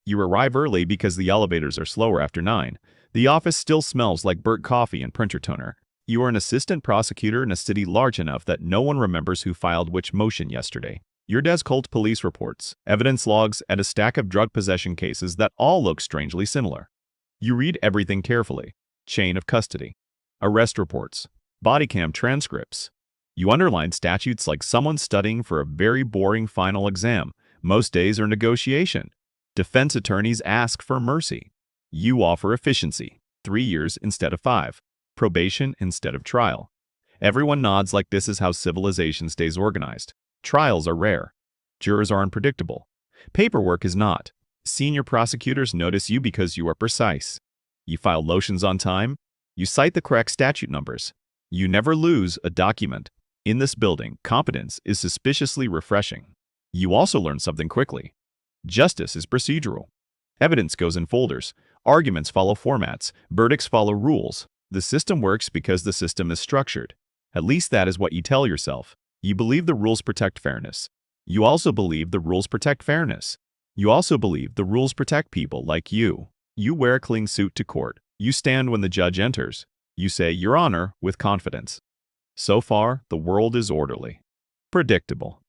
You arrive early because the elevators are slower after 9. The office still smells like burnt coffee and printer toner. You are an assistant prosecutor in a city large enough that no one remembers who filed which motion yesterday. Your desk holds police reports, evidence logs, and a stack of drug possession cases that all look strangely similar. You read everything carefully. Chain of custody, arrest reports, body cam transcripts. You underline statutes like someone studying for a very boring final exam. Most days are negotiation. Defense attorneys ask for mercy. You offer efficiency, 3 years instead of 5, probation instead of trial. Everyone nods like this is how civilization stays organized. Trials are rare. Jurors are unpredictable. Paperwork is not. Senior prosecutors notice you because you are precise. You file motions on time. You cite the correct statute numbers. You never lose a document. In this building, competence is suspiciously refreshing. You also learn something quickly. Justice is procedural. Evidence goes in folders. Arguments follow formats. Verdicts follow rules. The system works because the system is structured. At least that is what you tell yourself. You believe the rules protect fairness. You also believe the rules protect fairness. You also believe the rules protect people like you. You wear a clean suit to court. You stand when the judge enters. You say, "Your Honor," with confidence. So far, the world is orderly, predictable,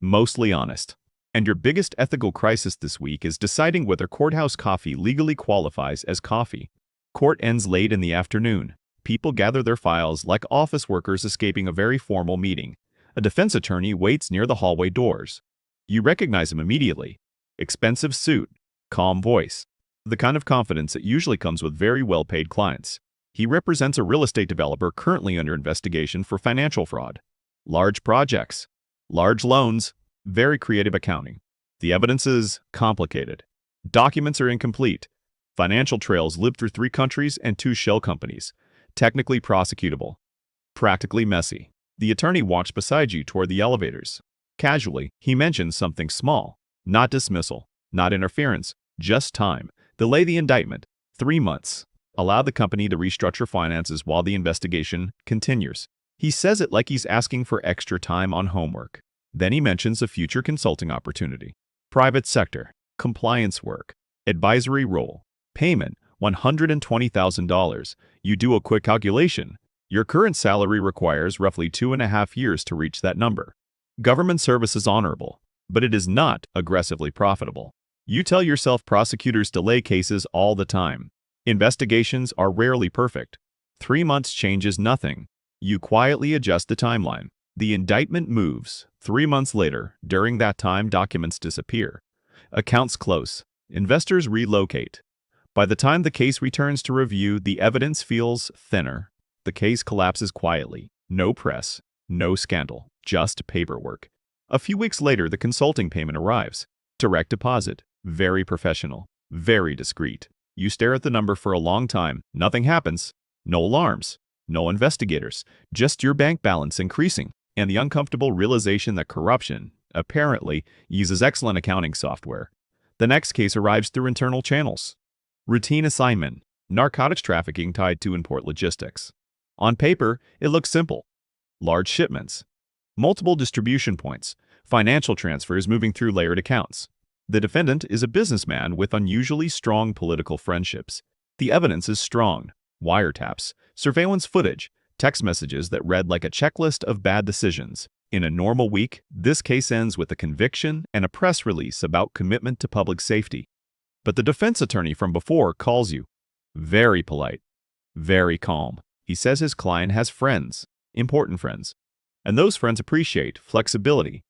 mostly honest. And your biggest ethical crisis this week is deciding whether courthouse coffee legally qualifies as coffee. Court ends late in the afternoon. People gather their files like office workers escaping a very formal meeting. A defense attorney waits near the hallway doors. You recognize him immediately. Expensive suit, calm voice. The kind of confidence that usually comes with very well-paid clients. He represents a real estate developer currently under investigation for financial fraud. Large projects, large loans, very creative accounting. The evidence is complicated. Documents are incomplete. Financial trails live through 3 countries and 2 shell companies. Technically prosecutable. Practically messy. The attorney walks beside you toward the elevators. Casually, he mentions something small. Not dismissal, not interference, just time. Delay the indictment. 3 months. Allow the company to restructure finances while the investigation continues. He says it like he's asking for extra time on homework. Then he mentions a future consulting opportunity. Private sector, compliance work, advisory role, payment, $120,000. You do a quick calculation. Your current salary requires roughly 2.5 years to reach that number. Government service is honorable, but it is not aggressively profitable. You tell yourself prosecutors delay cases all the time. Investigations are rarely perfect. 3 months changes nothing. You quietly adjust the timeline. The indictment moves. 3 months later, during that time, documents disappear. Accounts close. Investors relocate. By the time the case returns to review, the evidence feels thinner. The case collapses quietly. No press, no scandal, just paperwork. A few weeks later, the consulting payment arrives. Direct deposit. Very professional. Very discreet. You stare at the number for a long time. Nothing happens. No alarms. No investigators. Just your bank balance increasing, and the uncomfortable realization that corruption, apparently, uses excellent accounting software. The next case arrives through internal channels. Routine assignment. Narcotics trafficking tied to import logistics. On paper, it looks simple. Large shipments. Multiple distribution points. Financial transfers moving through layered accounts. The defendant is a businessman with unusually strong political friendships. The evidence is strong. Wiretaps, surveillance footage, text messages that read like a checklist of bad decisions. In a normal week, this case ends with a conviction and a press release about commitment to public safety. But the defense attorney from before calls you. Very polite. Very calm. He says his client has friends, important friends, and those friends appreciate flexibility.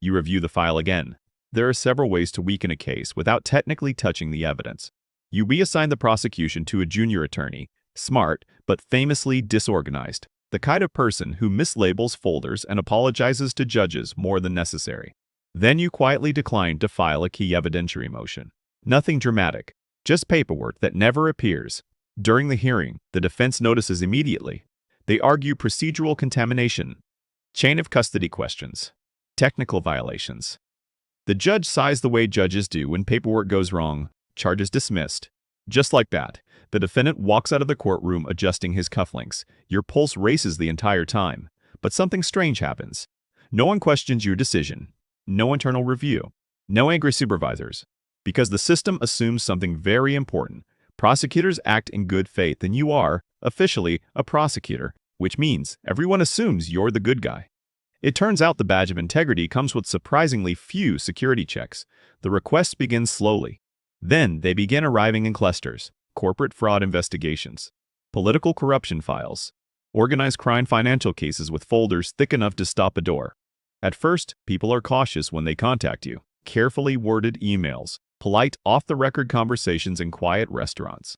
You review the file again. There are several ways to weaken a case without technically touching the evidence. You reassign the prosecution to a junior attorney, smart but famously disorganized, the kind of person who mislabels folders and apologizes to judges more than necessary. Then you quietly decline to file a key evidentiary motion. Nothing dramatic, just paperwork that never appears. During the hearing, the defense notices immediately. They argue procedural contamination, chain of custody questions, technical violations. The judge sighs the way judges do when paperwork goes wrong, charges dismissed. Just like that, the defendant walks out of the courtroom adjusting his cufflinks. Your pulse races the entire time. But something strange happens. No one questions your decision. No internal review. No angry supervisors. Because the system assumes something very important. Prosecutors act in good faith, and you are, officially, a prosecutor, which means everyone assumes you're the good guy. It turns out the badge of integrity comes with surprisingly few security checks. The requests begin slowly. Then they begin arriving in clusters: corporate fraud investigations, political corruption files, organized crime financial cases with folders thick enough to stop a door. At first, people are cautious when they contact you. Carefully worded emails, polite off-the-record conversations in quiet restaurants.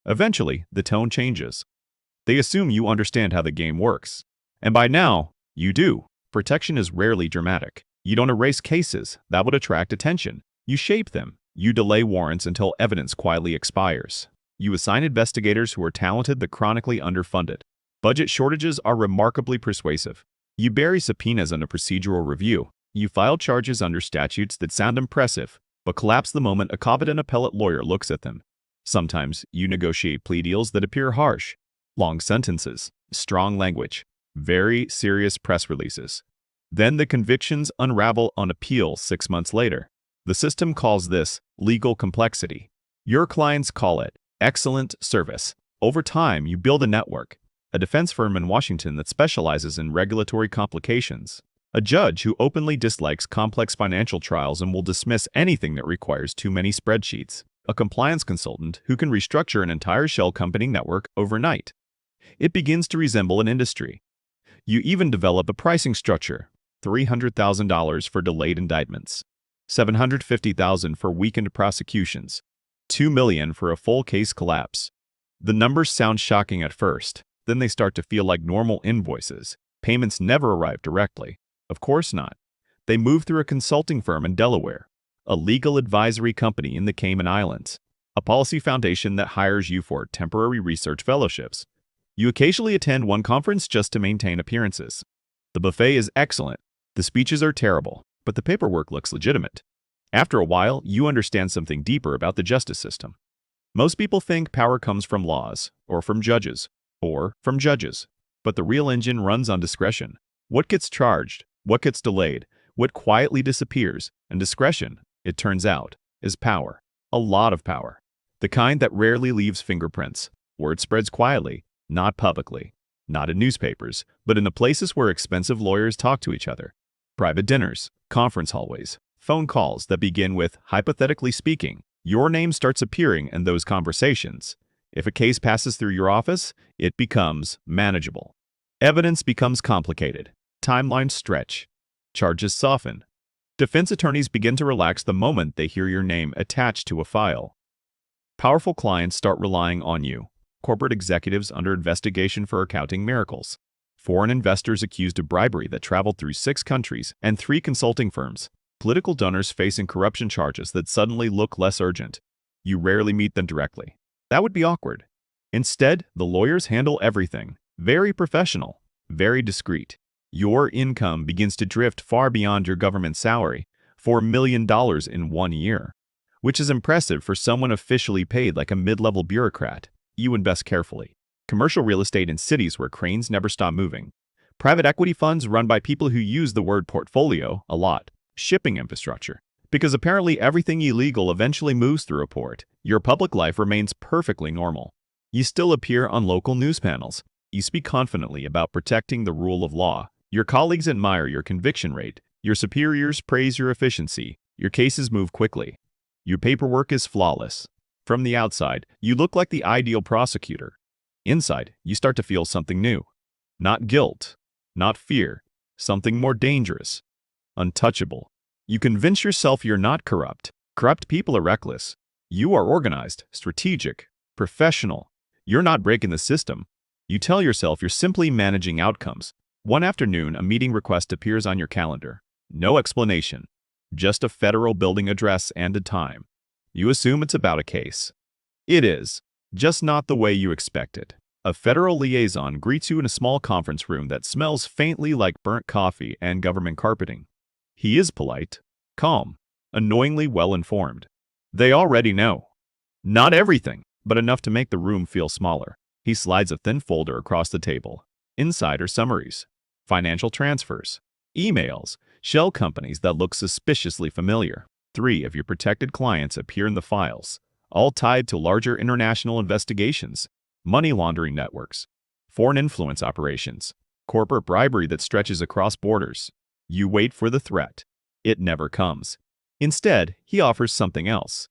Eventually, the tone changes. They assume you understand how the game works. And by now, you do. Protection is rarely dramatic. You don't erase cases. That would attract attention. You shape them. You delay warrants until evidence quietly expires. You assign investigators who are talented but chronically underfunded. Budget shortages are remarkably persuasive. You bury subpoenas under procedural review. You file charges under statutes that sound impressive, but collapse the moment a competent appellate lawyer looks at them. Sometimes you negotiate plea deals that appear harsh. Long sentences, strong language, very serious press releases. Then the convictions unravel on appeal 6 months later. The system calls this legal complexity. Your clients call it excellent service. Over time, you build a network, a defense firm in Washington that specializes in regulatory complications, a judge who openly dislikes complex financial trials and will dismiss anything that requires too many spreadsheets, a compliance consultant who can restructure an entire shell company network overnight. It begins to resemble an industry. You even develop a pricing structure: $300,000 for delayed indictments, $750,000 for weakened prosecutions, $2 million for a full case collapse. The numbers sound shocking at first, then they start to feel like normal invoices. Payments never arrive directly. Of course not. They move through a consulting firm in Delaware, a legal advisory company in the Cayman Islands, a policy foundation that hires you for temporary research fellowships. You occasionally attend one conference just to maintain appearances. The buffet is excellent. The speeches are terrible, but the paperwork looks legitimate. After a while, you understand something deeper about the justice system. Most people think power comes from laws, or from judges, but the real engine runs on discretion. What gets charged, what gets delayed, what quietly disappears, and discretion, it turns out, is power. A lot of power. The kind that rarely leaves fingerprints. Word spreads quietly, not publicly. Not in newspapers, but in the places where expensive lawyers talk to each other. Private dinners, conference hallways, phone calls that begin with, hypothetically speaking. Your name starts appearing in those conversations. If a case passes through your office, it becomes manageable. Evidence becomes complicated. Timelines stretch. Charges soften. Defense attorneys begin to relax the moment they hear your name attached to a file. Powerful clients start relying on you. Corporate executives under investigation for accounting miracles. Foreign investors accused of bribery that traveled through 6 countries and 3 consulting firms. Political donors facing corruption charges that suddenly look less urgent. You rarely meet them directly. That would be awkward. Instead, the lawyers handle everything. Very professional, very discreet. Your income begins to drift far beyond your government salary, $4 million in 1 year, which is impressive for someone officially paid like a mid-level bureaucrat. You invest carefully. Commercial real estate in cities where cranes never stop moving. Private equity funds run by people who use the word portfolio a lot. Shipping infrastructure. Because apparently everything illegal eventually moves through a port. Your public life remains perfectly normal. You still appear on local news panels. You speak confidently about protecting the rule of law. Your colleagues admire your conviction rate. Your superiors praise your efficiency. Your cases move quickly. Your paperwork is flawless. From the outside, you look like the ideal prosecutor. Inside, you start to feel something new. Not guilt, not fear, something more dangerous. Untouchable. You convince yourself you're not corrupt. Corrupt people are reckless. You are organized, strategic, professional. You're not breaking the system. You tell yourself you're simply managing outcomes. One afternoon, a meeting request appears on your calendar. No explanation. Just a federal building address and a time. You assume it's about a case. It is, just not the way you expected. A federal liaison greets you in a small conference room that smells faintly like burnt coffee and government carpeting. He is polite, calm, annoyingly well-informed. They already know. Not everything, but enough to make the room feel smaller. He slides a thin folder across the table. Inside are summaries, financial transfers, emails, shell companies that look suspiciously familiar. 3 of your protected clients appear in the files, all tied to larger international investigations, money laundering networks, foreign influence operations, corporate bribery that stretches across borders. You wait for the threat. It never comes. Instead, he offers something else.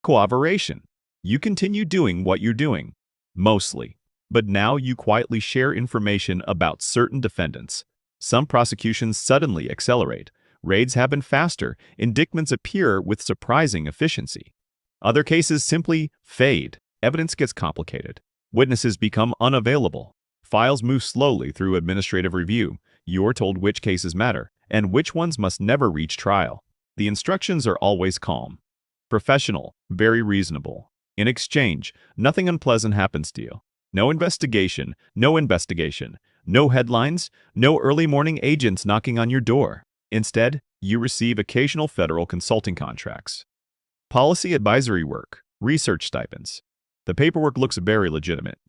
Cooperation. You continue doing what you're doing. Mostly. But now you quietly share information about certain defendants. Some prosecutions suddenly accelerate. Raids happen faster. Indictments appear with surprising efficiency. Other cases simply fade. Evidence gets complicated. Witnesses become unavailable. Files move slowly through administrative review. You're told which cases matter and which ones must never reach trial. The instructions are always calm, professional, very reasonable. In exchange, nothing unpleasant happens to you. No investigation, no headlines, no early morning agents knocking on your door. Instead, you receive occasional federal consulting contracts, policy advisory work, research stipends. The paperwork looks very legitimate,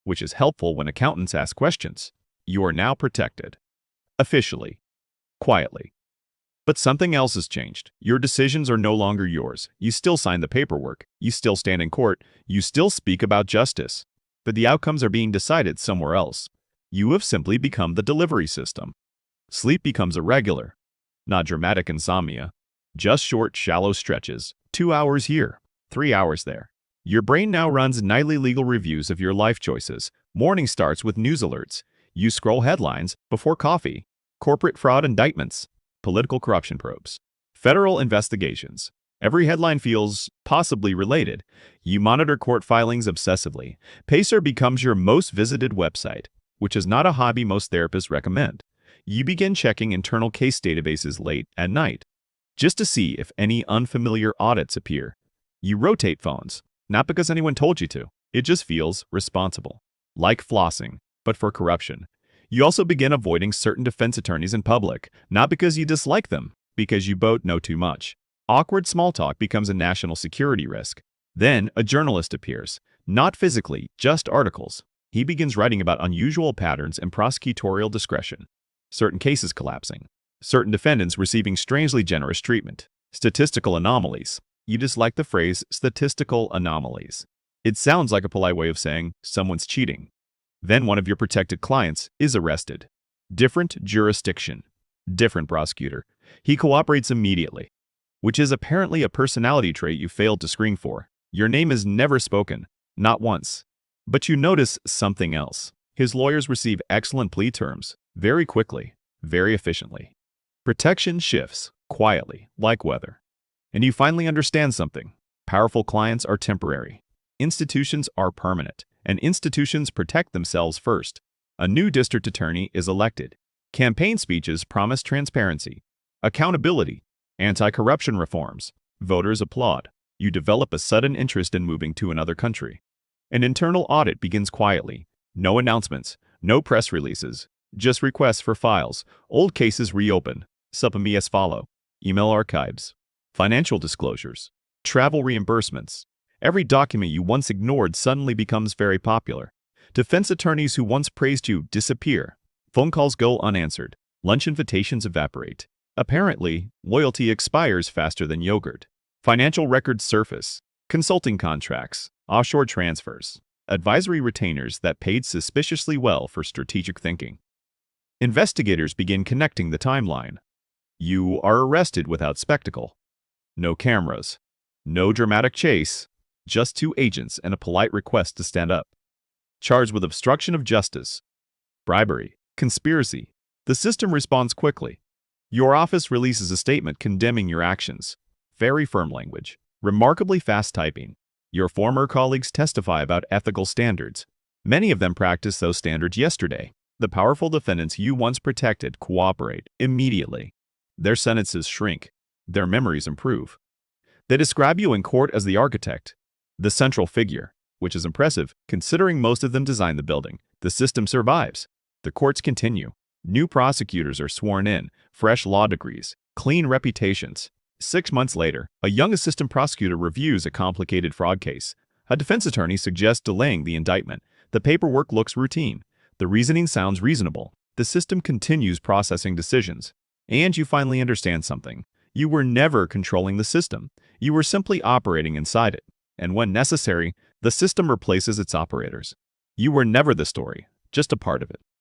which is helpful when accountants ask questions. You are now protected. Officially. Quietly. But something else has changed. Your decisions are no longer yours. You still sign the paperwork. You still stand in court. You still speak about justice. But the outcomes are being decided somewhere else. You have simply become the delivery system. Sleep becomes irregular. Not dramatic insomnia. Just short, shallow stretches. 2 hours here, 3 hours there. Your brain now runs nightly legal reviews of your life choices. Morning starts with news alerts. You scroll headlines before coffee. Corporate fraud indictments. Political corruption probes. Federal investigations. Every headline feels possibly related. You monitor court filings obsessively. Pacer becomes your most visited website, which is not a hobby most therapists recommend. You begin checking internal case databases late at night, just to see if any unfamiliar audits appear. You rotate phones, not because anyone told you to. It just feels responsible. Like flossing, but for corruption. You also begin avoiding certain defense attorneys in public, not because you dislike them, because you both know too much. Awkward small talk becomes a national security risk. Then a journalist appears, not physically, just articles. He begins writing about unusual patterns in prosecutorial discretion. Certain cases collapsing. Certain defendants receiving strangely generous treatment. Statistical anomalies. You dislike the phrase statistical anomalies. It sounds like a polite way of saying someone's cheating. Then one of your protected clients is arrested. Different jurisdiction. Different prosecutor. He cooperates immediately, which is apparently a personality trait you failed to screen for. Your name is never spoken, not once. But you notice something else. His lawyers receive excellent plea terms, very quickly, very efficiently. Protection shifts, quietly, like weather. And you finally understand something. Powerful clients are temporary. Institutions are permanent, and institutions protect themselves first. A new district attorney is elected. Campaign speeches promise transparency, accountability, anti-corruption reforms. Voters applaud. You develop a sudden interest in moving to another country. An internal audit begins quietly. No announcements, no press releases, just requests for files. Old cases reopen. Subpoenas follow. Email archives. Financial disclosures. Travel reimbursements. Every document you once ignored suddenly becomes very popular. Defense attorneys who once praised you disappear. Phone calls go unanswered. Lunch invitations evaporate. Apparently, loyalty expires faster than yogurt. Financial records surface. Consulting contracts. Offshore transfers. Advisory retainers that paid suspiciously well for strategic thinking. Investigators begin connecting the timeline. You are arrested without spectacle. No cameras. No dramatic chase. Just 2 agents and a polite request to stand up. Charged with obstruction of justice, bribery, conspiracy. The system responds quickly. Your office releases a statement condemning your actions. Very firm language. Remarkably fast typing. Your former colleagues testify about ethical standards. Many of them practiced those standards yesterday. The powerful defendants you once protected cooperate immediately. Their sentences shrink. Their memories improve. They describe you in court as the architect, the central figure, which is impressive considering most of them designed the building. The system survives. The courts continue. New prosecutors are sworn in, fresh law degrees, clean reputations. 6 months later, a young assistant prosecutor reviews a complicated fraud case. A defense attorney suggests delaying the indictment. The paperwork looks routine. The reasoning sounds reasonable. The system continues processing decisions. And you finally understand something. You were never controlling the system. You were simply operating inside it. And when necessary, the system replaces its operators. You were never the story, just a part of it.